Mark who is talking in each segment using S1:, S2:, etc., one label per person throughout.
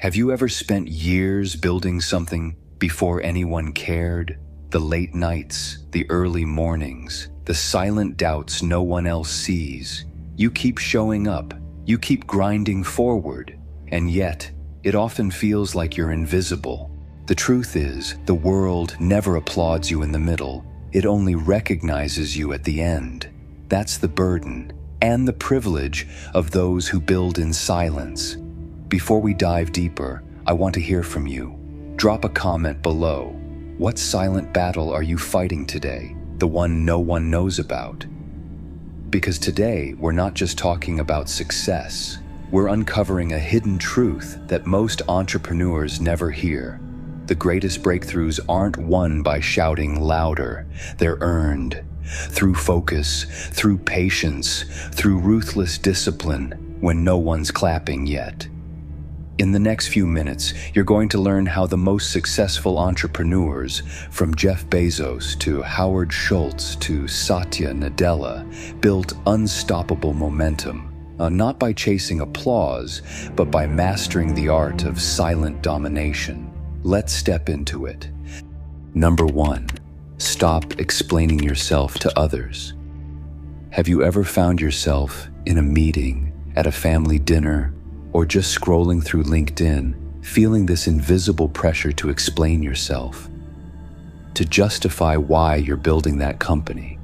S1: Have you ever spent years building something before anyone cared? The late nights, the early mornings, the silent doubts no one else sees. You keep showing up, you keep grinding forward, and yet it often feels like you're invisible. The truth is, the world never applauds you in the middle. It only recognizes you at the end. That's the burden and the privilege of those who build in silence. Before we dive deeper, I want to hear from you. Drop a comment below. What silent battle are you fighting today? The one no one knows about? Because today, we're not just talking about success. We're uncovering a hidden truth that most entrepreneurs never hear. The greatest breakthroughs aren't won by shouting louder. They're earned through focus, through patience, through ruthless discipline when no one's clapping yet. In the next few minutes, you're going to learn how the most successful entrepreneurs, from Jeff Bezos to Howard Schultz to Satya Nadella, built unstoppable momentum, not by chasing applause, but by mastering the art of silent domination. Let's step into it. Number 1, stop explaining yourself to others. Have you ever found yourself in a meeting, at a family dinner, or just scrolling through LinkedIn, feeling this invisible pressure to explain yourself, to justify why you're building that company,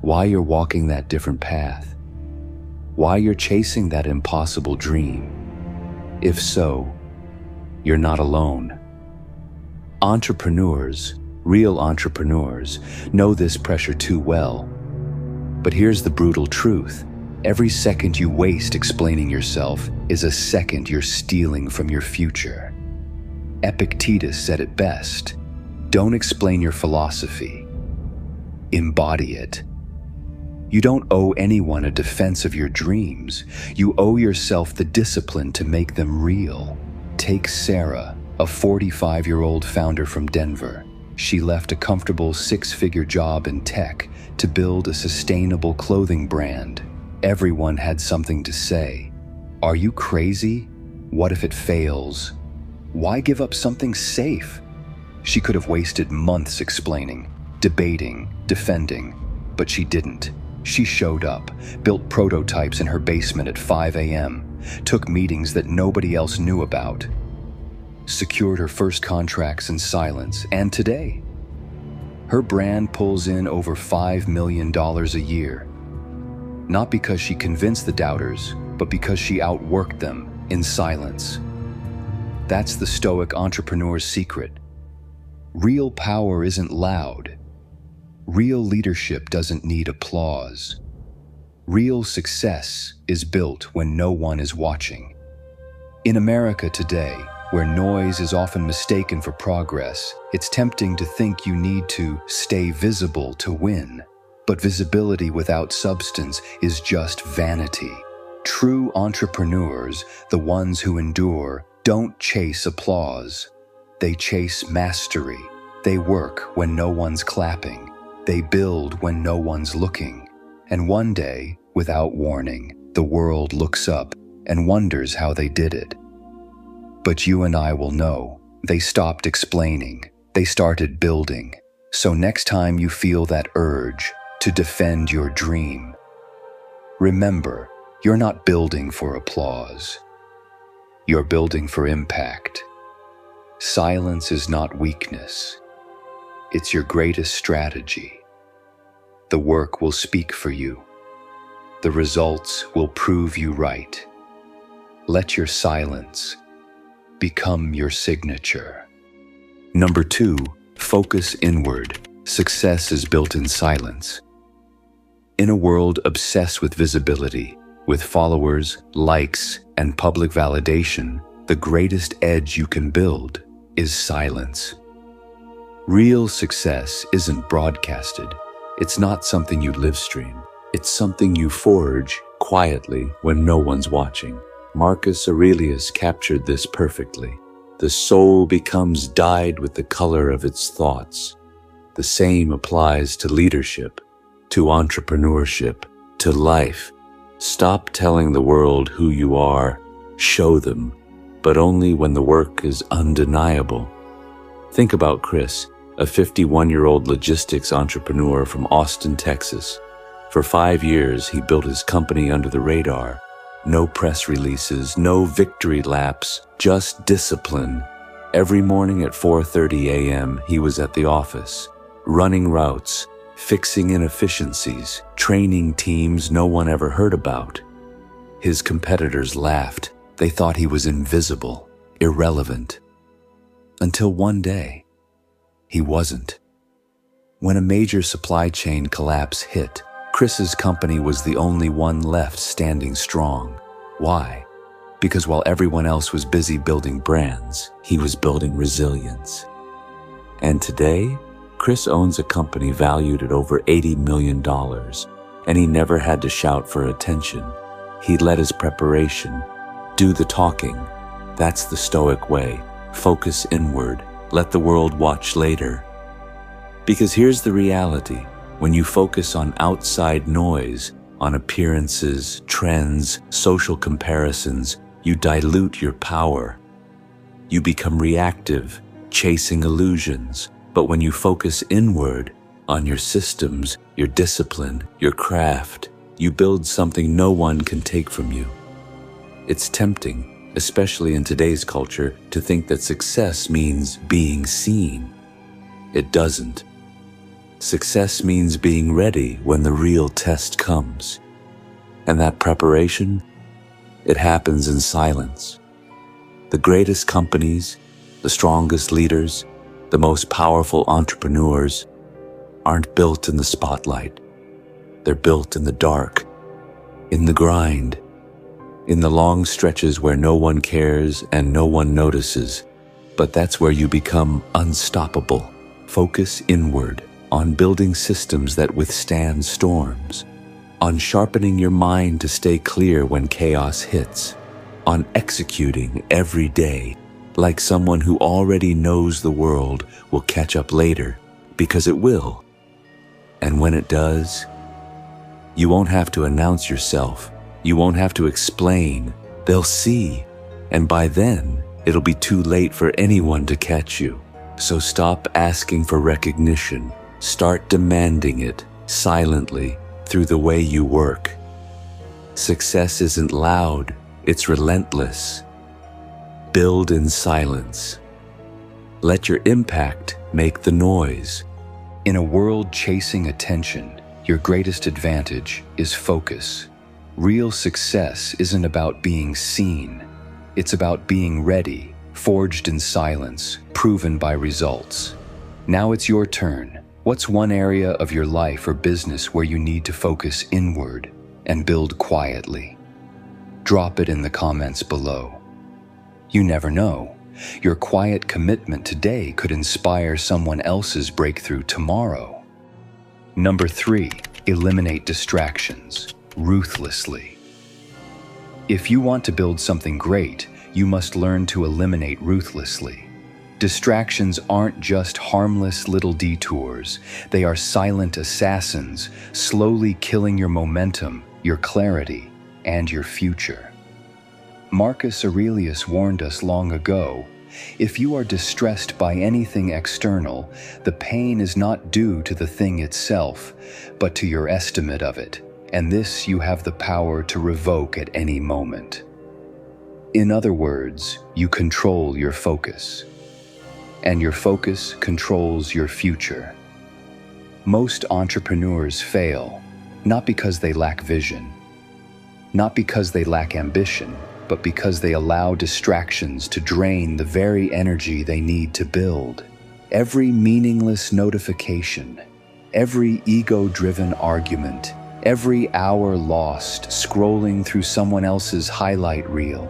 S1: why you're walking that different path, why you're chasing that impossible dream? If so, you're not alone. Entrepreneurs, real entrepreneurs, know this pressure too well. But here's the brutal truth. Every second you waste explaining yourself is a second you're stealing from your future. Epictetus said it best: don't explain your philosophy, embody it. You don't owe anyone a defense of your dreams. You owe yourself the discipline to make them real. Take Sarah, a 45-year-old founder from Denver. She left a comfortable 6-figure job in tech to build a sustainable clothing brand. Everyone had something to say. Are you crazy? What if it fails? Why give up something safe? She could have wasted months explaining, debating, defending, but she didn't. She showed up, built prototypes in her basement at 5 a.m., took meetings that nobody else knew about, secured her first contracts in silence, and today, her brand pulls in over $5 million a year. Not because she convinced the doubters, but because she outworked them in silence. That's the Stoic entrepreneur's secret. Real power isn't loud. Real leadership doesn't need applause. Real success is built when no one is watching. In America today, where noise is often mistaken for progress, it's tempting to think you need to stay visible to win. But visibility without substance is just vanity. True entrepreneurs, the ones who endure, don't chase applause. They chase mastery. They work when no one's clapping. They build when no one's looking. And one day, without warning, the world looks up and wonders how they did it. But you and I will know. They stopped explaining. They started building. So next time you feel that urge to defend your dream, remember, you're not building for applause. You're building for impact. Silence is not weakness. It's your greatest strategy. The work will speak for you. The results will prove you right. Let your silence become your signature. Number 2, focus inward. Success is built in silence. In a world obsessed with visibility, with followers, likes, and public validation, the greatest edge you can build is silence. Real success isn't broadcasted. It's not something you live stream. It's something you forge quietly when no one's watching. Marcus Aurelius captured this perfectly. The soul becomes dyed with the color of its thoughts. The same applies to leadership, to entrepreneurship, to life. Stop telling the world who you are. Show them.
S2: but only when the work is undeniable. Think about Chris, a 51-year-old logistics entrepreneur from Austin, Texas. For 5 years, he built his company under the radar. No press releases, no victory laps, just discipline. Every morning at 4:30 a.m., he was at the office, running routes, fixing inefficiencies, training teams no one ever heard about. His competitors laughed. They thought he was invisible, irrelevant. Until one day, he wasn't. When a major supply chain collapse hit, Chris's company was the only one left standing strong. Why? Because while everyone else was busy building brands, he was building resilience. And today, Chris owns a company valued at over $80 million, and he never had to shout for attention. He led his preparation, do the talking. That's the Stoic way. Focus inward. Let the world watch later. Because here's the reality. When you focus on outside noise, on appearances, trends, social comparisons, you dilute your power. You become reactive, chasing illusions. But when you focus inward, on your systems, your discipline, your craft, you build something no one can take from you. It's tempting, especially in today's culture, to think that success means being seen. It doesn't. Success means being ready when the real test comes. And that preparation, it happens in silence. The greatest companies, the strongest leaders, the most powerful entrepreneurs aren't built in the spotlight. They're built in the dark, in the grind, in the long stretches where no one cares and no one notices. But that's where you become unstoppable. Focus inward on building systems that withstand storms, on sharpening your mind to stay clear when chaos hits, on executing every day like someone who already knows the world will catch up later, because it will. And when it does, you won't have to announce yourself. You won't have to explain. They'll see. And by then, it'll be too late for anyone to catch you. So stop asking for recognition. Start demanding it silently through the way you work. Success isn't loud, it's relentless. Build in silence. Let your impact make the noise. In a world chasing attention, your greatest advantage is focus. Real success isn't about being seen. It's about being ready, forged in silence, proven by results. Now it's your turn. What's one area of your life or business where you need to focus inward and build quietly? Drop it in the comments below. You never know. Your quiet commitment today could inspire someone else's breakthrough tomorrow. Number 3, eliminate distractions, ruthlessly. If you want to build something great, you must learn to eliminate ruthlessly. Distractions aren't just harmless little detours. They are silent assassins, slowly killing your momentum, your clarity, and your future. Marcus Aurelius warned us long ago, if you are distressed by anything external, the pain is not due to the thing itself, but to your estimate of it, and this you have the power to revoke at any moment. In other words, you control your focus. And your focus controls your future. Most entrepreneurs fail, not because they lack vision, not because they lack ambition, but because they allow distractions to drain the very energy they need to build. Every meaningless notification, every ego-driven argument, every hour lost scrolling through someone else's highlight reel,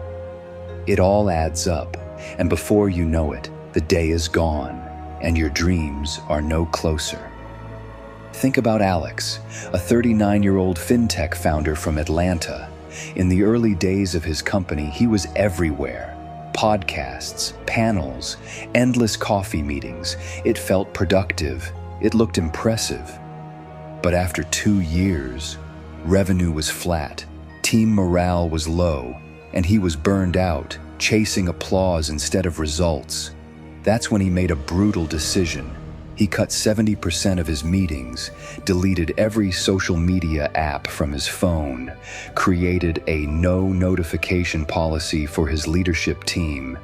S2: it all adds up, and before you know it, the day is gone, and your dreams are no closer. Think about Alex, a 39-year-old fintech founder from Atlanta. In the early days of his company, he was everywhere. Podcasts, panels, endless coffee meetings. It felt productive. It looked impressive. But after 2 years, revenue was flat, team morale was low, and he was burned out,
S1: chasing applause instead of results. That's when he made a brutal decision. He cut 70% of his meetings, deleted every social media app from his phone, created a no notification policy for his leadership team,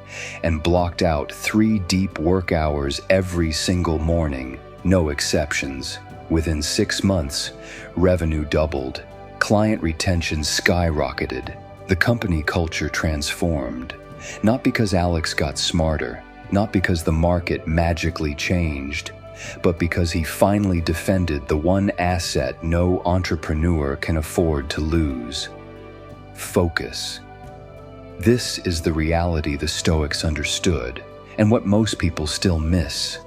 S1: and blocked out 3 deep work hours every single morning, no exceptions. Within 6 months, revenue doubled, client retention skyrocketed, the company culture transformed. Not because Alex got smarter, not because the market magically changed, but because he finally defended the one asset no entrepreneur can afford to lose: focus. This is the reality the Stoics understood, and what most people still miss.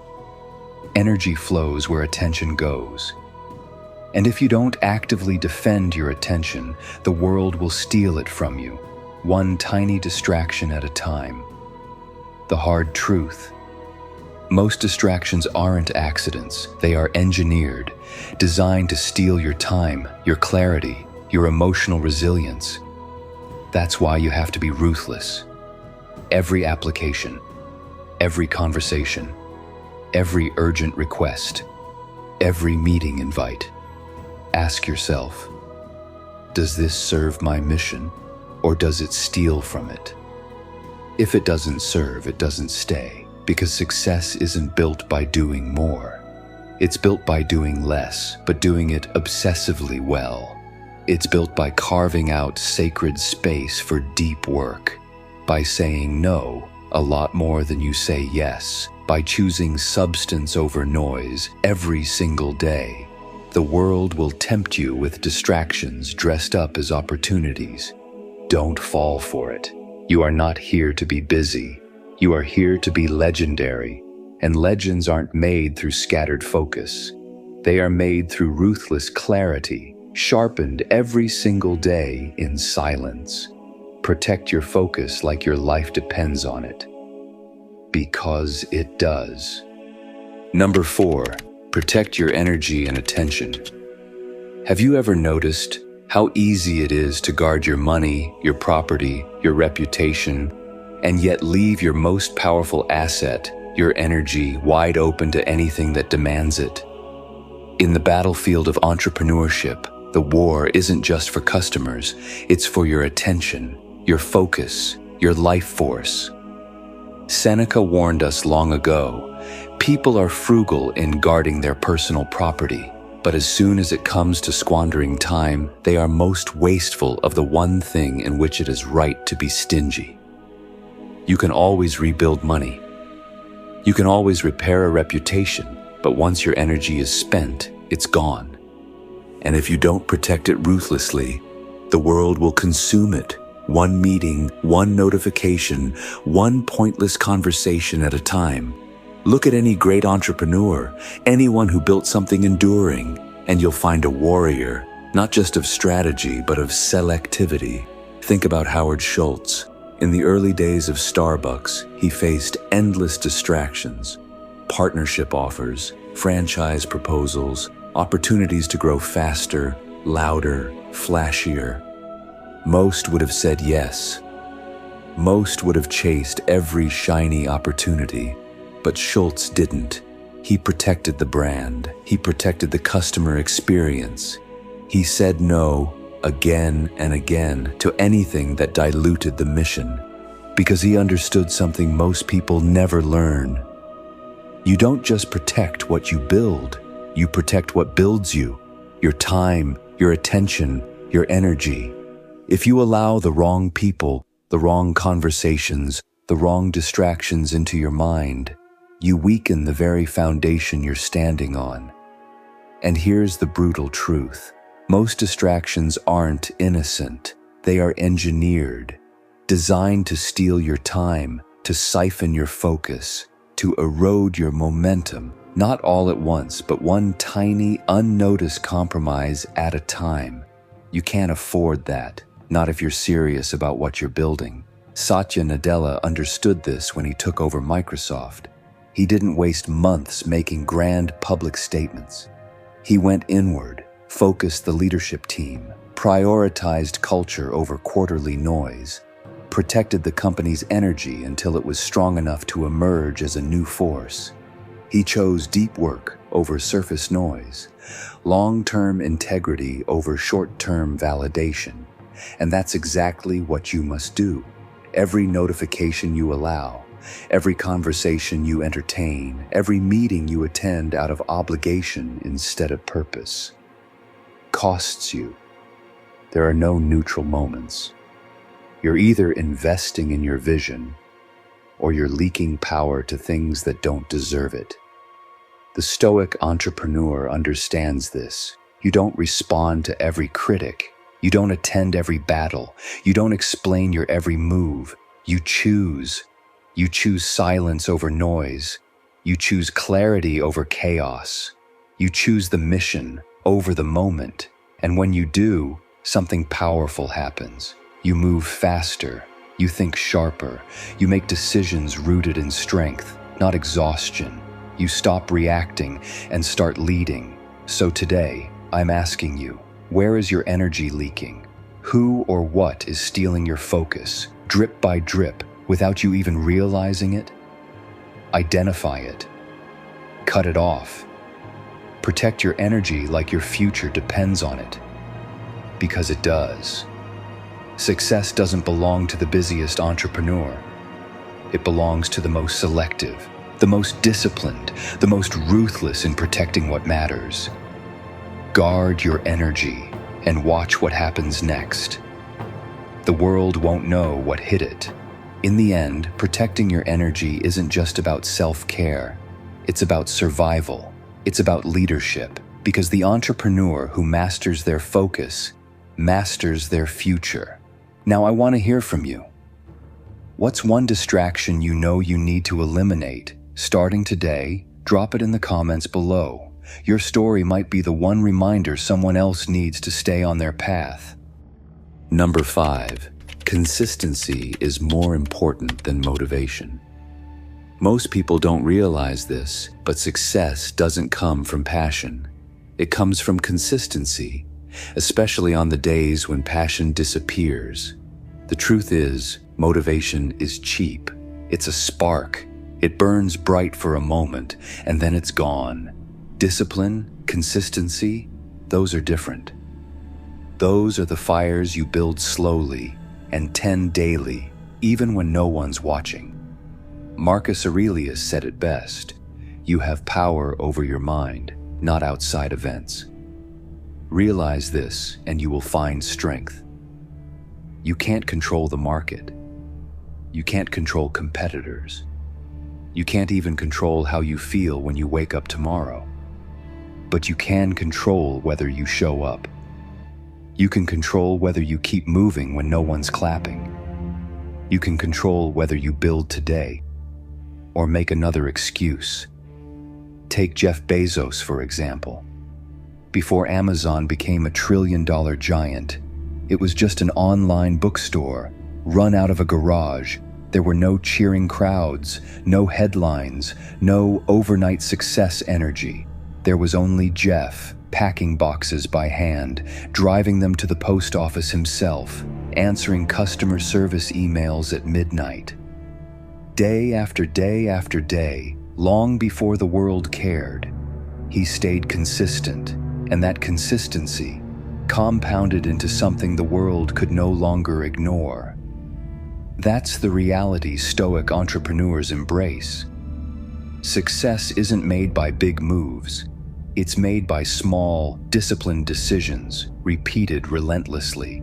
S1: Energy flows where attention goes. And if you don't actively defend your attention, the world will steal it from you, one tiny distraction at a time. The hard truth: most distractions aren't accidents, they are engineered, designed to steal your time, your clarity, your emotional resilience. That's why you have to be ruthless. Every application, every conversation, every urgent request, every meeting invite. Ask yourself, does this serve my mission, or does it steal from it? If it doesn't serve, it doesn't stay, because success isn't built by doing more. It's built by doing less, but doing it obsessively well. It's built by carving out sacred space for deep work, by saying no a lot more than you say yes, by choosing substance over noise every single day. The world will tempt you with distractions dressed up as opportunities. Don't fall for it. You are not here to be busy. You are here to be legendary, and legends aren't made through scattered focus. They are made through ruthless clarity, sharpened every single day in silence. Protect your focus like your life depends on it, because it does. Number 4, protect your energy and attention. Have you ever noticed how easy it is to guard your money, your property, your reputation, and yet leave your most powerful asset, your energy, wide open to anything that demands it? In the battlefield of entrepreneurship, the war isn't just for customers, it's for your attention, your focus, your life force. Seneca warned us long ago, people are frugal in guarding their personal property, but as soon as it comes to squandering time, they are most wasteful of the one thing in which it is right to be stingy. You can always rebuild money. You can always repair a reputation, but once your energy is spent, it's gone. And if you don't protect it ruthlessly, the world will consume it. One meeting, one notification, one pointless conversation at a time. Look at any great entrepreneur, anyone who built something enduring, and you'll find a warrior, not just of strategy, but of selectivity. Think about Howard Schultz. In the early days of Starbucks, he faced endless distractions, partnership offers, franchise proposals, opportunities to grow faster, louder, flashier. Most would have said yes. Most would have chased every shiny opportunity. But Schultz didn't. He protected the brand. He protected the customer experience. He said no again and again to anything that diluted the mission, because he understood something most people never learn. You don't just protect what you build, you protect what builds you, your time, your attention, your energy. If you allow the wrong people, the wrong conversations, the wrong distractions into your mind, you weaken the very foundation you're standing on. And here's the brutal truth. Most distractions aren't innocent. They are engineered, designed to steal your time, to siphon your focus, to erode your momentum, not all at once, but one tiny, unnoticed compromise at a time. You can't afford that, not if you're serious about what you're building. Satya Nadella understood this when he took over Microsoft. He didn't waste months making grand public statements. He went inward, focused the leadership team, prioritized culture over quarterly noise, protected the company's energy until it was strong enough to emerge as a new force. He chose deep work over surface noise, long-term integrity over short-term validation. And that's exactly what you must do. Every notification you allow, every conversation you entertain, every meeting you attend out of obligation instead of purpose, costs you. There are no neutral moments. You're either investing in your vision, or you're leaking power to things that don't deserve it. The Stoic entrepreneur understands this. You don't respond to every critic. You don't attend every battle. You don't explain your every move. You choose. You choose silence over noise. You choose clarity over chaos. You choose the mission over the moment. And when you do, something powerful happens. You move faster. You think sharper. You make decisions rooted in strength, not exhaustion. You stop reacting and start leading. So today, I'm asking you, where is your energy leaking? Who or what is stealing your focus, drip by drip, without you even realizing it? Identify it. Cut it off. Protect your energy like your future depends on it. Because it does. Success doesn't belong to the busiest entrepreneur. It belongs to the most selective, the most disciplined, the most ruthless in protecting what matters. Guard your energy and watch what happens next. The world won't know what hit it. In the end, protecting your energy isn't just about self-care. It's about survival. It's about leadership. Because the entrepreneur who masters their focus masters their future. Now I want to hear from you. What's one distraction you know you need to eliminate? Starting today, drop it in the comments below. Your story might be the one reminder someone else needs to stay on their path.
S2: Number 5. Consistency is more important than motivation. Most people don't realize this, but success doesn't come from passion. It comes from consistency, especially on the days when passion disappears. The truth is, motivation is cheap. It's a spark. It burns bright for a moment, and then it's gone. Discipline, consistency, those are different. Those are the fires you build slowly and tend daily, even when no one's watching. Marcus Aurelius said it best: you have power over your mind, not outside events. Realize this, and you will find strength. You can't control the market. You can't control competitors. You can't even control how you feel when you wake up tomorrow. But you can control whether you show up. You can control whether you keep moving when no one's clapping. You can control whether you build today or make another excuse. Take Jeff Bezos, for example. Before Amazon became a trillion-dollar giant, it was just an online bookstore run out of a garage. There were no cheering crowds, no headlines, no overnight success energy. There was only Jeff, packing boxes by hand, driving them to the post office himself, answering customer service emails at midnight. Day after day after day, long before the world cared, he stayed consistent, and that consistency compounded into something the world could no longer ignore. That's the reality Stoic entrepreneurs embrace. Success isn't made by big moves. It's made by small, disciplined decisions, repeated relentlessly.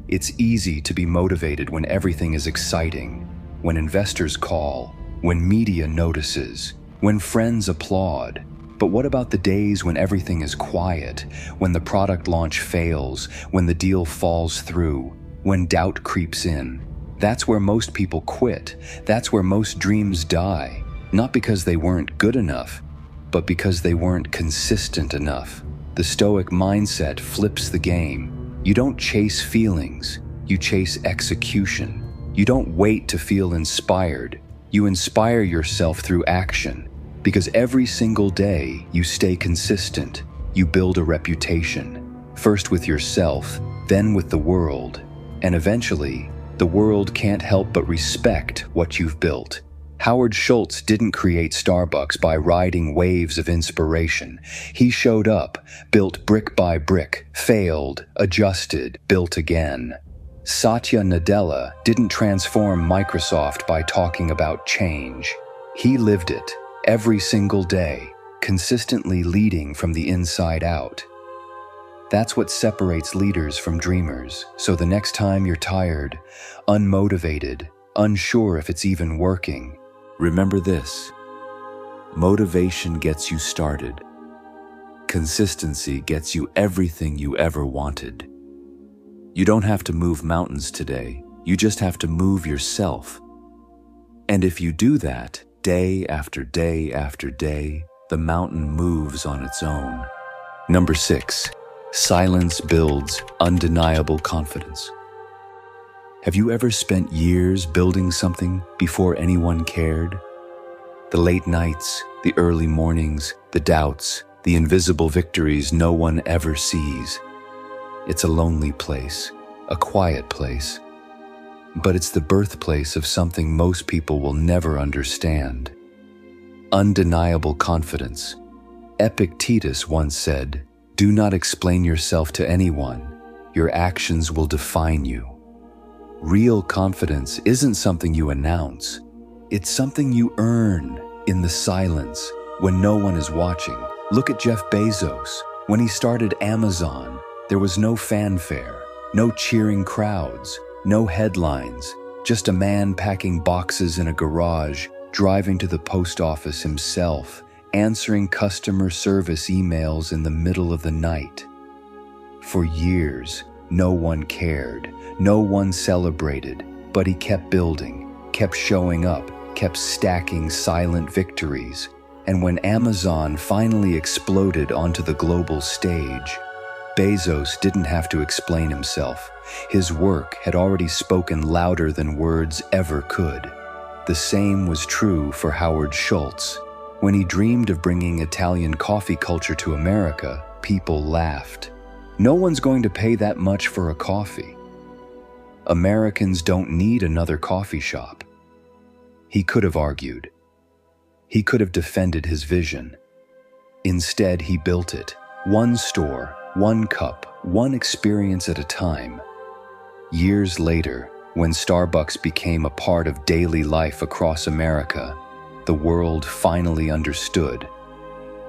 S2: It's easy to be motivated when everything is exciting, when investors call, when media notices, when friends applaud. But what about the days when everything is quiet, when the product launch fails, when the deal falls through, when doubt creeps in? That's where most people quit. That's where most dreams die. Not because they weren't good enough, but because they weren't consistent enough. The Stoic mindset flips the game. You don't chase feelings, you chase execution. You don't wait to feel inspired. You inspire yourself through action. Because every single day you stay consistent, you build a reputation. First with yourself, then with the world. And eventually,
S1: The world can't help but respect what you've built. Howard Schultz didn't create Starbucks by riding waves of inspiration. He showed up, built brick by brick, failed, adjusted, built again. Satya Nadella didn't transform Microsoft by talking about change. He lived it every single day, consistently leading from the inside out. That's what separates leaders from dreamers. So the next time you're tired, unmotivated, unsure if it's even working,
S2: remember this: motivation gets you started. Consistency gets you everything you ever wanted. You don't have to move mountains today. You just have to move yourself. And if you do that, day after day after day, the mountain moves on its own.
S1: Number 6, silence builds undeniable confidence. Have you ever spent years building something before anyone cared? The late nights, the early mornings, the doubts, the invisible victories no one ever sees. It's a lonely place, a quiet place, but it's the birthplace of something most people will never understand. Undeniable confidence. Epictetus once said, "Do not explain yourself to anyone. Your actions will define you." Real confidence isn't something you announce. It's something you earn in the silence when no one is watching. Look at Jeff Bezos. When he started Amazon, there was no fanfare, no cheering crowds, no headlines, just a man packing boxes in a garage, driving to the post office himself, answering customer service emails in the middle of the night. For years, no one cared, no one celebrated, but he kept building, kept showing up, kept stacking silent victories. And when Amazon finally exploded onto the global stage, Bezos didn't have to explain himself. His work had already spoken louder than words ever could. The same was true for Howard Schultz. When he dreamed of bringing Italian coffee culture to America, people laughed. No one's going to pay that much for a coffee. Americans don't need another coffee shop. He could have argued. He could have defended his vision. Instead, he built it. One store, one cup, one experience at a time. Years later, when Starbucks became a part of daily life across America, the world finally understood.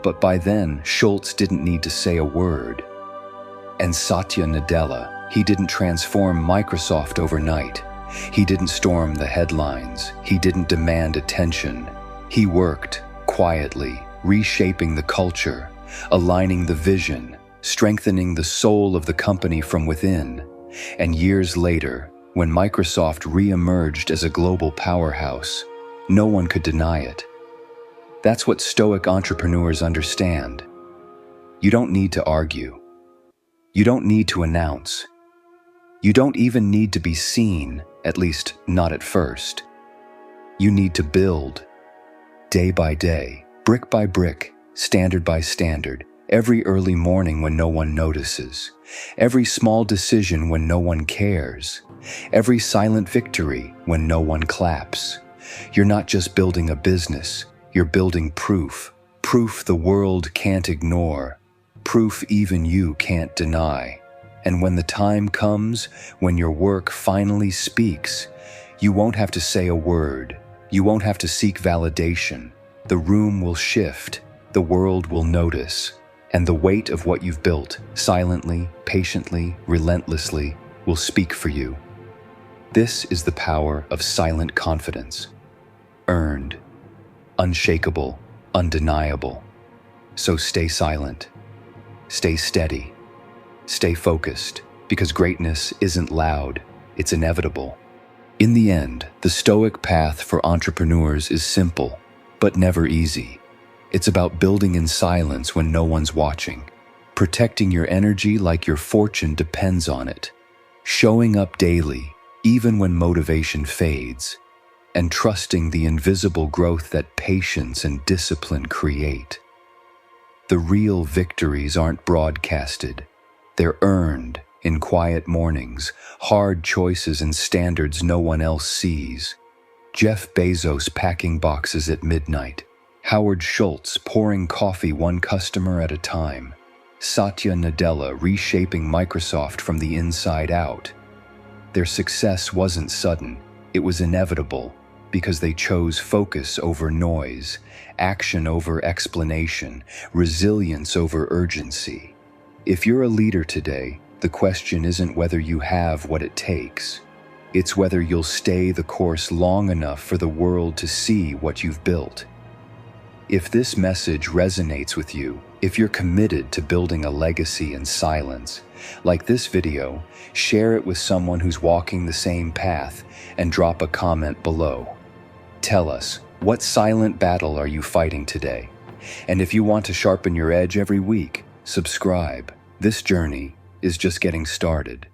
S1: But by then, Schultz didn't need to say a word. And Satya Nadella, he didn't transform Microsoft overnight. He didn't storm the headlines. He didn't demand attention. He worked quietly, reshaping the culture, aligning the vision, strengthening the soul of the company from within. And years later, when Microsoft re-emerged as a global powerhouse, no one could deny it. That's what Stoic entrepreneurs understand. You don't need to argue. You don't need to announce. You don't even need to be seen, at least not at first. You need to build. Day by day, brick by brick, standard by standard, every early morning when no one notices, every small decision when no one cares, every silent victory when no one claps. You're not just building a business, you're building proof. Proof the world can't ignore. Proof even you can't deny. And when the time comes, when your work finally speaks, you won't have to say a word. You won't have to seek validation. The room will shift. The world will notice. And the weight of what you've built, silently, patiently, relentlessly, will speak for you. This is the power of silent confidence. Earned, unshakable, undeniable. So stay silent. Stay steady. Stay focused, because greatness isn't loud, it's inevitable. In the end, the Stoic path for entrepreneurs is simple, but never easy. It's about building in silence when no one's watching, protecting your energy like your fortune depends on it, showing up daily, even when motivation fades, and trusting the invisible growth that patience and discipline create. The real victories aren't broadcasted. They're earned in quiet mornings, hard choices and standards no one else sees. Jeff Bezos packing boxes at midnight. Howard Schultz pouring coffee one customer at a time. Satya Nadella reshaping Microsoft from the inside out. Their success wasn't sudden, it was inevitable, because they chose focus over noise, action over explanation, resilience over urgency. If you're a leader today, the question isn't whether you have what it takes. It's whether you'll stay the course long enough for the world to see what you've built. If this message resonates with you, if you're committed to building a legacy in silence, like this video, share it with someone who's walking the same path and drop a comment below. Tell us, what silent battle are you fighting today? And if you want to sharpen your edge every week, subscribe. This journey is just getting started.